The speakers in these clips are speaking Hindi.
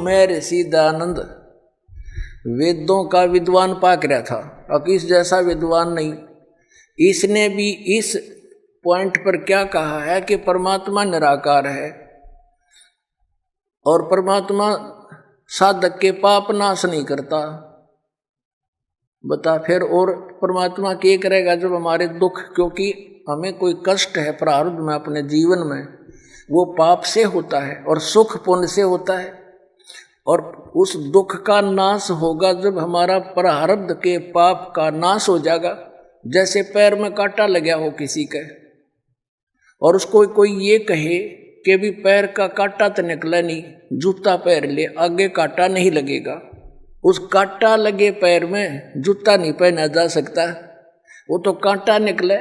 महर्षि दयानंद वेदों का विद्वान पाक रहा था, अब इस जैसा विद्वान नहीं। इसने भी इस पॉइंट पर क्या कहा है कि परमात्मा निराकार है और परमात्मा साधक के पाप नाश नहीं करता। बता फिर, और परमात्मा क्या करेगा जब हमारे दुख, क्योंकि हमें कोई कष्ट है प्रारब्ध में अपने जीवन में, वो पाप से होता है और सुख पुण्य से होता है, और उस दुख का नाश होगा जब हमारा प्रारब्ध के पाप का नाश हो जाएगा। जैसे पैर में कांटा लगा हो किसी के, और उसको कोई ये कहे कि भी पैर का कांटा तो निकला नहीं, जूता पैर ले, आगे कांटा नहीं लगेगा। उस कांटा लगे पैर में जूता नहीं पहना जा सकता, वो तो कांटा निकले।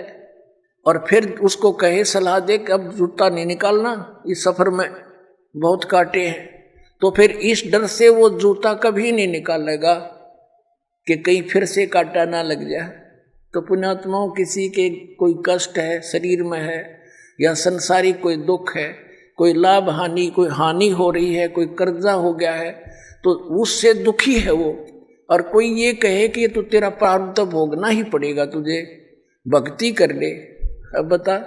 और फिर उसको कहे, सलाह दे कि अब जूता नहीं निकालना, इस सफर में बहुत कांटे हैं, तो फिर इस डर से वो जूता कभी नहीं निकालेगा कि कहीं फिर से कांटा ना लग जाए। तो पुण्यात्माओं, किसी के कोई कष्ट है शरीर में है, या संसारिक कोई दुख है, कोई लाभ हानि, कोई हानि हो रही है, कोई कर्जा हो गया है, तो उससे दुखी है वो, और कोई ये कहे कि तो तेरा प्रारब्ध भोगना ही पड़ेगा, तुझे भक्ति कर ले। अब बता,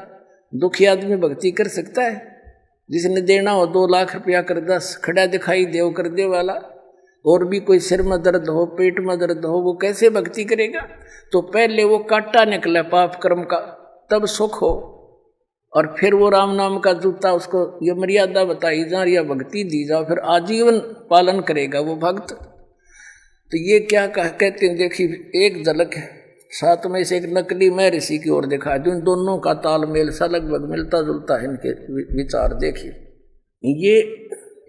दुखी आदमी भक्ति कर सकता है? जिसने देना हो 2 लाख रुपया कर्जा खड़ा दिखाई देव कर दे वाला, और भी कोई सिर में दर्द हो, पेट में दर्द हो, वो कैसे भक्ति करेगा? तो पहले वो कांटा निकले पाप कर्म का, तब सुख हो, और फिर वो राम नाम का जूता, उसको ये मर्यादा बताई जा, या भक्ति दी जाओ, फिर आजीवन पालन करेगा वो भक्त। तो ये क्या कहते हैं, देखिए एक झलक है, साथ में से एक नकली महर्षि की ओर दिखा, जो इन दोनों का तालमेल सा लगभग मिलता जुलता है, इनके विचार देखिए। ये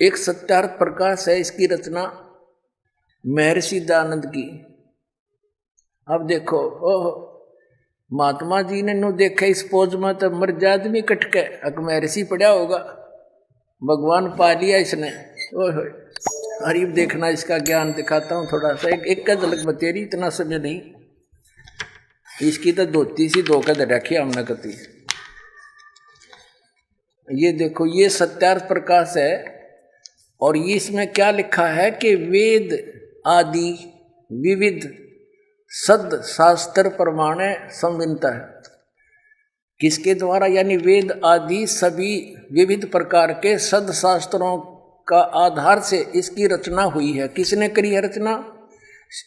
एक सत्यार्थ प्रकाश है, इसकी रचना महर्षि दयानंद की। अब देखो, ओह महात्मा जी ने नो देखे इस पोज में तो मर जा आदमी कटके, अक महर्षि पड़ा होगा, भगवान पा लिया इसने। ओह अरे देखना, इसका ज्ञान दिखाता हूँ थोड़ा सा, एक का झलक बतेरी, इतना समय नहीं। इसकी तो धोती सी धोखा दे रखी हमने कती। ये देखो, ये सत्यार्थ प्रकाश है, और ये इसमें क्या लिखा है कि वेद आदि विविध सद शास्त्र प्रमाणे संविनता है। किसके द्वारा? यानी वेद आदि सभी विविध प्रकार के सद शास्त्रों का आधार से इसकी रचना हुई है। किसने करी है रचना?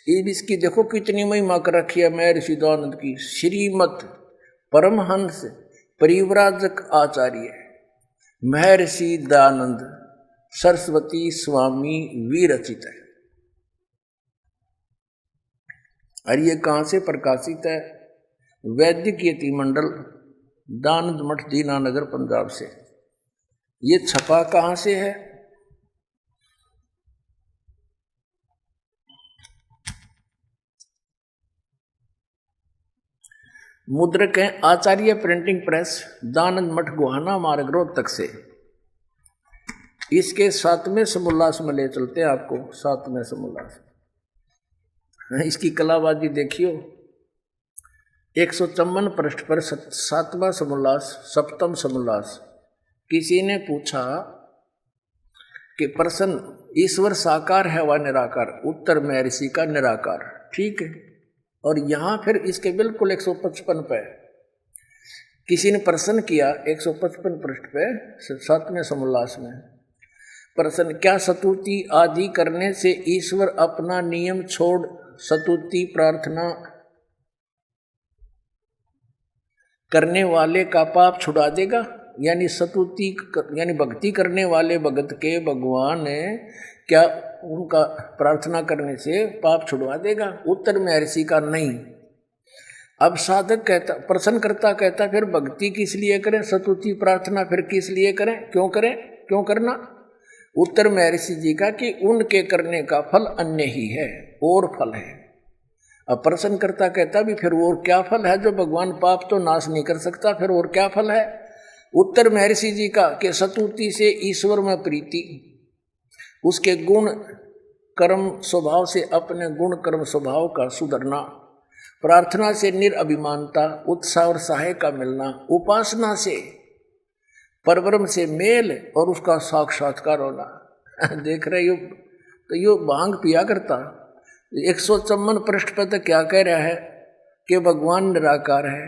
इसकी देखो कितनी महिमा कर रखी है महर्षि दयानंद की। श्रीमत परमहंस परिव्राजक आचार्य महर्षि दयानंद सरस्वती स्वामी विरचित है। और ये कहाँ से प्रकाशित है? वैदिक यति मंडल, दानंद मठ, दीनानगर, पंजाब से। ये छपा कहाँ से है? मुद्रक है आचार्य प्रिंटिंग प्रेस, दानंद मठ, गोहाना मार्ग, रोहतक से। इसके 7वें समोल्लास में ले चलते हैं आपको। 7वें समोल्लास, इसकी कलाबाजी देखियो। 154 पृष्ठ पर 7वां समोल्लास, 7वां समोल्लास। किसी ने पूछा कि प्रश्न, ईश्वर साकार है व निराकार? उत्तर महर्षि का निराकार। ठीक है। और यहाँ फिर इसके बिल्कुल 155 पे किसी ने प्रश्न किया, 155 पृष्ठ पे 7वें समोल्लास में प्रश्न, क्या स्तुति आदि करने से ईश्वर अपना नियम छोड़ स्तुति प्रार्थना करने वाले का पाप छुड़ा देगा? यानी स्तुति यानी भक्ति करने वाले भगत के भगवान क्या उनका प्रार्थना करने से पाप छुड़वा देगा? उत्तर महर्षि का नहीं। अब साधक कहता, प्रश्नकर्ता कहता, फिर भक्ति किस लिए करें, स्तुति प्रार्थना फिर किस लिए करें, क्यों करें, क्यों करना? उत्तर महर्षि जी का कि उनके करने का फल अन्य ही है, और फल है। अब प्रश्नकर्ता कहता भी फिर और क्या फल है, जो भगवान पाप तो नाश नहीं कर सकता, फिर और क्या फल है? उत्तर महर्षि जी का कि स्तुति से ईश्वर में प्रीति, उसके गुण कर्म स्वभाव से अपने गुण कर्म स्वभाव का सुधरना, प्रार्थना से निरअभिमानता, उत्साह और सहाय का मिलना, उपासना से परब्रह्म से मेल और उसका साक्षात्कार होना। देख रहे हो तो यो भांग पिया करता। 154 पृष्ठ पे तो क्या कह रहा है कि भगवान निराकार है,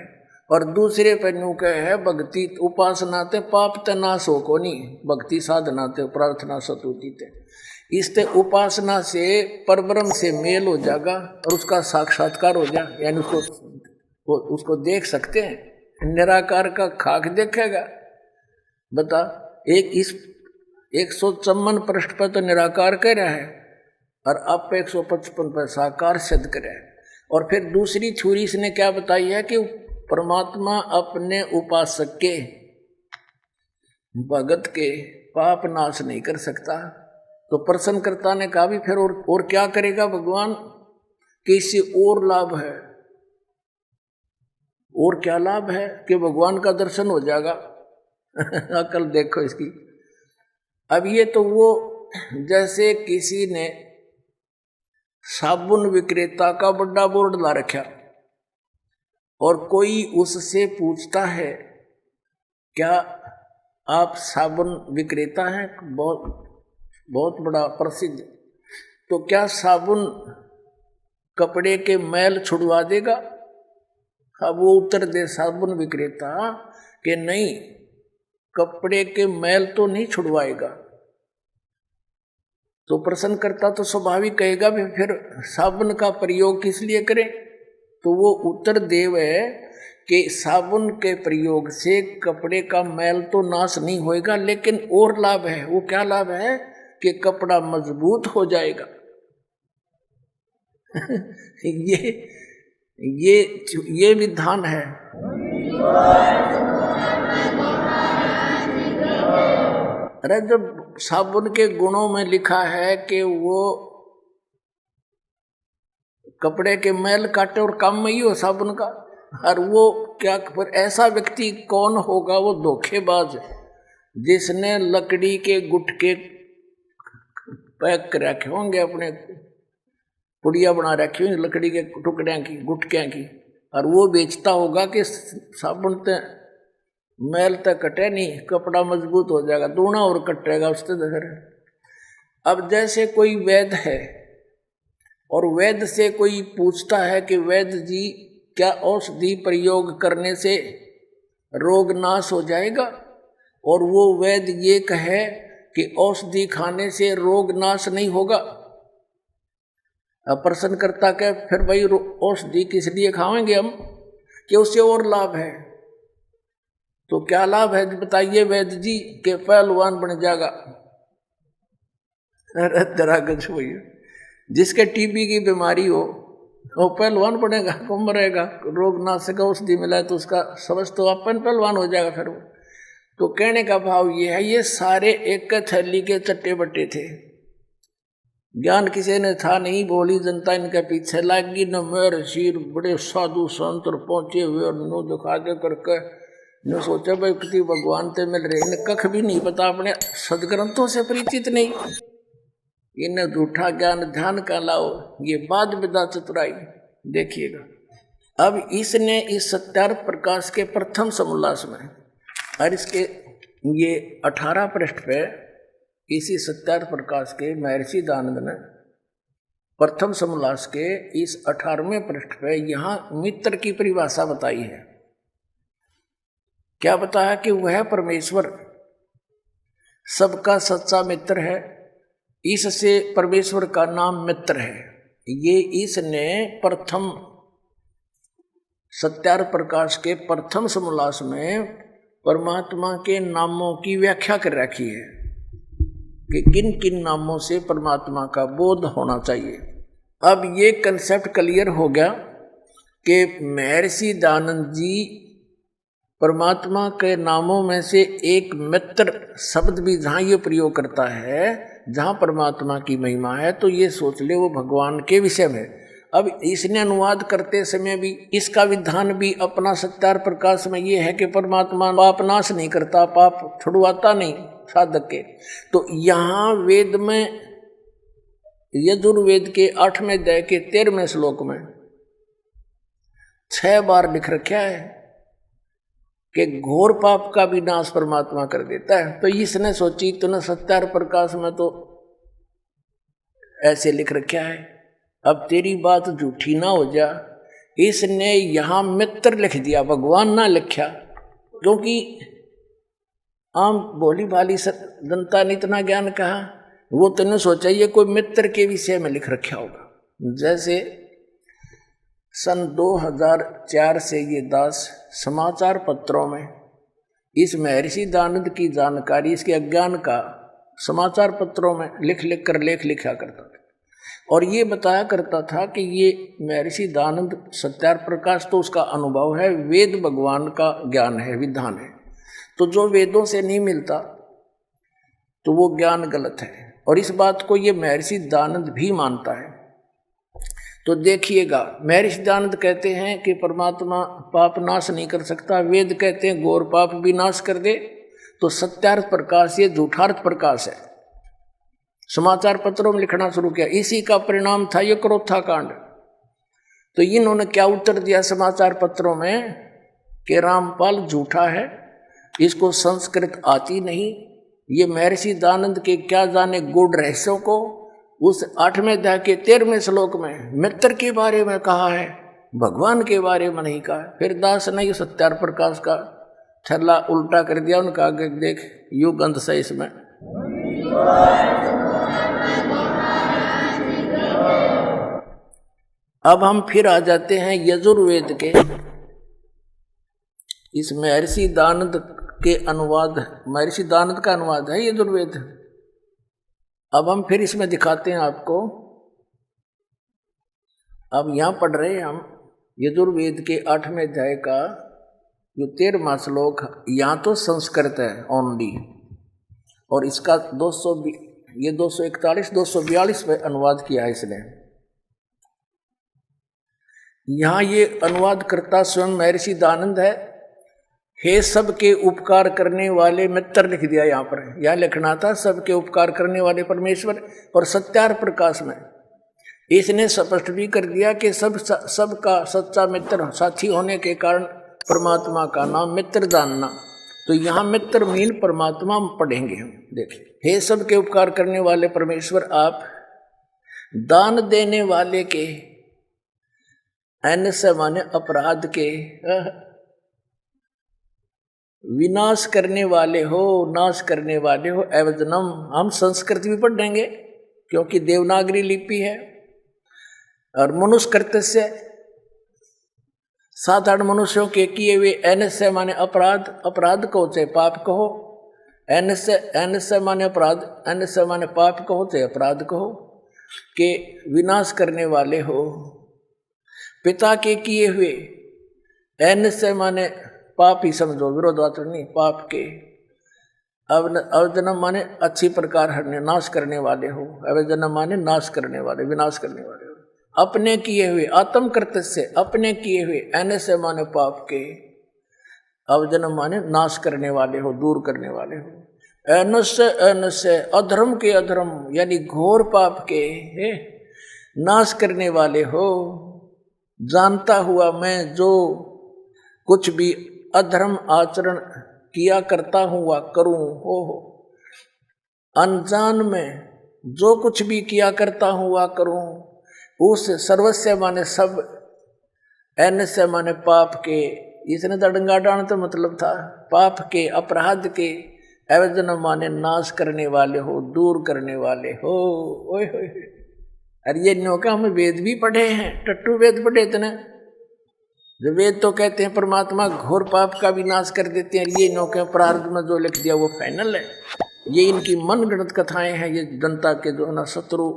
और दूसरे पे न्यू कह है भक्ति उपासना ते पाप ते नाश हो को नहीं, भक्ति साधना ते प्रार्थना सतुति ते। इससे उपासना से परब्रह्म से मेल हो जाएगा और उसका साक्षात्कार हो जाए, यानी उसको देख सकते हैं। निराकार का खाक देखेगा। बता, एक इस 154 पृष्ठ पर तो निराकार कह रहा है और अब 155 पर साकार सिद्ध करे। और फिर दूसरी थ्योरी इसने क्या बताई है कि परमात्मा अपने उपासक के भगत के पाप नाश नहीं कर सकता। तो प्रश्नकर्ता ने कहा भी फिर और क्या करेगा भगवान, कि इससे और लाभ है। और क्या लाभ है कि भगवान का दर्शन हो जाएगा। अकल देखो इसकी। अब ये तो वो जैसे किसी ने साबुन विक्रेता का बड़ा बोर्ड ला रखा और कोई उससे पूछता है क्या आप साबुन विक्रेता हैं, बहुत बड़ा प्रसिद्ध, तो क्या साबुन कपड़े के मैल छुड़वा देगा? अब वो उत्तर दे साबुन विक्रेता कि नहीं, कपड़े के मैल तो नहीं छुड़वाएगा। तो प्रश्नकर्ता तो स्वाभाविक कहेगा भी फिर साबुन का प्रयोग किस लिए करें? तो वो उत्तर देव है कि साबुन के प्रयोग से कपड़े का मैल तो नाश नहीं होएगा, लेकिन और लाभ है। वो क्या लाभ है कि कपड़ा मजबूत हो जाएगा। ये विधान है। अरे जब साबुन के गुणों में लिखा है कि वो कपड़े के मैल काटे और काम में ही हो साबुन का, और वो क्या पर ऐसा व्यक्ति कौन होगा? वो धोखेबाज जिसने लकड़ी के गुटके पैक कर रखे होंगे, अपने पुड़िया बना रखी होंगी लकड़ी के टुकड़े की, गुटकियां की, और वो बेचता होगा कि साबुन ते मैल तक कटे नहीं, कपड़ा मजबूत हो जाएगा, दूना और कटेगा उससे। अब जैसे कोई वैद्य है और वैद्य से कोई पूछता है कि वैद्य जी क्या औषधि प्रयोग करने से रोग नाश हो जाएगा, और वो वैद्य ये कहे कि औषधि खाने से रोग नाश नहीं होगा। अब प्रश्नकर्ता के फिर भाई औषधि किस लिए खाएंगे हम, कि उससे और लाभ है। तो क्या लाभ है बताइए वैद्य जी? के पहलवान बन जाएगा। अरे तेरा गज भैया, जिसके टीबी की बीमारी हो वो पहलवान बनेगा, कम मरेगा, रोग नाशक औषधि मिला तो उसका समझ तो अपन पहलवान हो जाएगा फिर वो। तो कहने का भाव ये है, ये सारे एक थैली के चट्टे बट्टे थे, ज्ञान किसी ने था नहीं, बोली जनता इनके पीछे लागी। न मेर शीर बड़े साधु संत पहुंचे हुए और नो दिखा दे करके न सोचे भाई किसी भगवान से मिल रहे, इन्हें कख भी नहीं पता, अपने सदग्रंथों से परिचित नहीं, इन्हें झूठा ज्ञान ध्यान का लाओ, ये बाद विदा चतुराई। देखिएगा अब इसने इस सत्यार्थ प्रकाश के प्रथम समोल्लास में, और इसके ये 18 पृष्ठ पे इसी सत्यार्थ प्रकाश के महर्षि दयानंद ने प्रथम समोल्लास के इस 18वें पृष्ठ पे यहाँ मित्र की परिभाषा बताई है। क्या बताया कि वह परमेश्वर सबका सच्चा मित्र है, इससे परमेश्वर का नाम मित्र है। ये इसने प्रथम सत्यार्थ प्रकाश के प्रथम समोल्लास में परमात्मा के नामों की व्याख्या कर रखी है कि किन किन नामों से परमात्मा का बोध होना चाहिए। अब ये कंसेप्ट क्लियर हो गया कि महर्षि दयानंद जी परमात्मा के नामों में से एक मित्र शब्द भी जहाँ ये प्रयोग करता है, जहाँ परमात्मा की महिमा है, तो ये सोच ले वो भगवान के विषय में। अब इसने अनुवाद करते समय भी इसका विधान भी अपना सत्यार्थ प्रकाश में ये है कि परमात्मा पाप नाश नहीं करता, पाप छुड़वाता नहीं साधक के। तो यहाँ वेद में यजुर्वेद के 8वें अध्याय के 13वें श्लोक में 6 बार लिख रखा है कि घोर पाप का भी नाश परमात्मा कर देता है। तो इसने सोची तो न सत्यार्थ प्रकाश में तो ऐसे लिख रखा है। अब तेरी बात झूठी ना हो जा, इसने यहां मित्र लिख दिया, भगवान ना लिखा, क्योंकि आम भोली भाली जनता ने इतना ज्ञान कहा, वो तूने सोचा ये कोई मित्र के विषय में लिख रखा होगा। जैसे सन 2004 से ये दास समाचार पत्रों में इस महर्षि दयानंद की जानकारी, इसके अज्ञान का समाचार पत्रों में लिख लिख कर लेख लिखा करता था, और ये बताया करता था कि ये महर्षि दयानंद सत्यार्थ प्रकाश तो उसका अनुभव है, वेद भगवान का ज्ञान है, विधान है, तो जो वेदों से नहीं मिलता तो वो ज्ञान गलत है। और इस बात को ये महर्षि दयानंद भी मानता है। तो देखिएगा, महर्षि दयानंद कहते हैं कि परमात्मा पाप नाश नहीं कर सकता, वेद कहते हैं घोर पाप भी नाश कर दे, तो सत्यार्थ प्रकाश ये झूठार्थ प्रकाश है। समाचार पत्रों में लिखना शुरू किया, इसी का परिणाम था ये क्रोथा कांड। तो इन्होंने क्या उत्तर दिया समाचार पत्रों में कि रामपाल झूठा है, इसको संस्कृत आती नहीं, ये महर्षि दयानंद के क्या जाने गूढ़ रहस्यों को उस 8वें अध्याय के 13वें श्लोक में मित्र के बारे में कहा है, भगवान के बारे में नहीं कहा। फिर दास ने ये सत्यार्थ प्रकाश का छल्ला उल्टा कर दिया, उनका आगे देख युग अंत से इसमें। अब हम फिर आ जाते हैं यजुर्वेद के इस महर्षि दयानंद के अनुवाद, महर्षि दयानंद का अनुवाद है यजुर्वेद। अब हम फिर इसमें दिखाते हैं आपको। अब यहां पढ़ रहे हैं हम यजुर्वेद के 8वें अध्याय का जो 13वां श्लोक, यहाँ तो संस्कृत है ओनली, और इसका 241 242 पे अनुवाद किया है इसने। यहाँ ये अनुवाद करता स्वयं महर्षि दयानंद है। हे सबके उपकार करने वाले मित्र लिख दिया यहाँ पर, यहाँ लिखना था सबके उपकार करने वाले परमेश्वर। और सत्यार्थ प्रकाश में इसने स्पष्ट भी कर दिया कि सबका सच्चा मित्र साथी होने के कारण परमात्मा का नाम मित्र जानना। तो यहाँ मित्र मीन परमात्मा पढ़ेंगे हम। देखिए, हे सबके उपकार करने वाले परमेश्वर, आप दान देने वाले के एन से माने अपराध के विनाश करने वाले हो, नाश करने वाले हो। एवजनम, हम संस्कृत भी पढ़ेंगे क्योंकि देवनागरी लिपि है। और मनुष्यकृत्य से साधारण मनुष्यों के किए हुए एन से माने अपराध, अपराध कहो चाहे पाप कहो, एन से माने अपराध, एन से माने पाप कहो चाहे अपराध कहो, के विनाश करने वाले हो। पिता के किए हुए एन से माने पाप ही समझो, विरोधात्मक नहीं, पाप के। अवजनम माने अच्छी प्रकार हरने, नाश करने वाले हो। अवजनम माने नाश करने वाले, विनाश करने वाले हो। अपने किए हुए, आत्म कर्तव्य से अपने किए हुए, एन से माने पाप के। अवजनम माने नाश करने वाले हो, दूर करने वाले हो। एन से अधर्म के, अधर्म यानी घोर पाप के नाश करने वाले हो। जानता हुआ मैं जो कुछ भी अधर्म आचरण किया करता हूँ वह करूँ हो। अनजान में जो कुछ भी किया करता हूँ वह करूँ। उस सर्वस्व माने सब, एन से माने पाप के। इसने दड़ंगा डाण तो मतलब था पाप के, अपराध के। एवजन माने नाश करने वाले हो, दूर करने वाले हो। ओए होए, अरे ये नौका हम वेद भी पढ़े हैं, टट्टू वेद पढ़े इतने। जो वेद तो कहते हैं परमात्मा घोर पाप का विनाश कर देते हैं, ये नौके प्रारब्ध में जो लिख दिया वो फाइनल है। ये इनकी मनगढ़ंत कथाएं हैं, ये जनता के जो ना शत्रु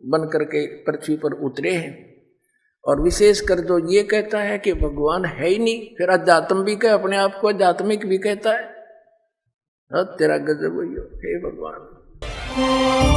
बन करके पृथ्वी पर उतरे हैं। और विशेष कर जो ये कहता है कि भगवान है ही नहीं, फिर अध्यात्म भी कहे, अपने आप को आध्यात्मिक भी कहता है। तेरा गजब हो, हे भगवान।